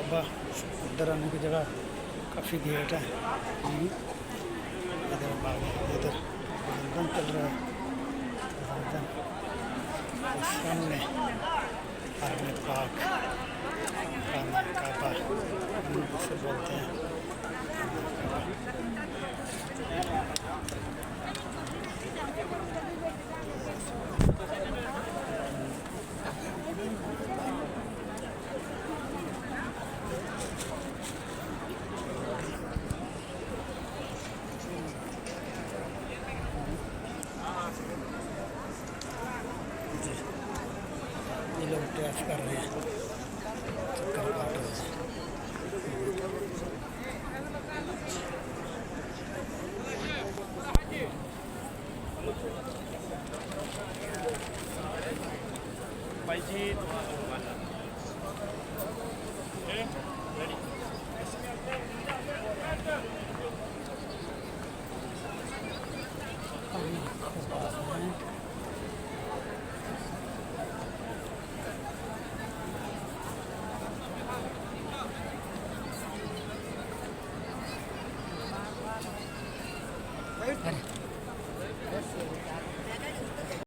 काबा इधर आने की जगह काफ़ी गेट है। इधर इधर रमज़ान चल रहा है। रमज़ान सामने हरम पाक काबा से बोलते हैं। ये लोग ड्राइव कर रहे हैं, चक्कर काट रहे हैं। भाई जी पानी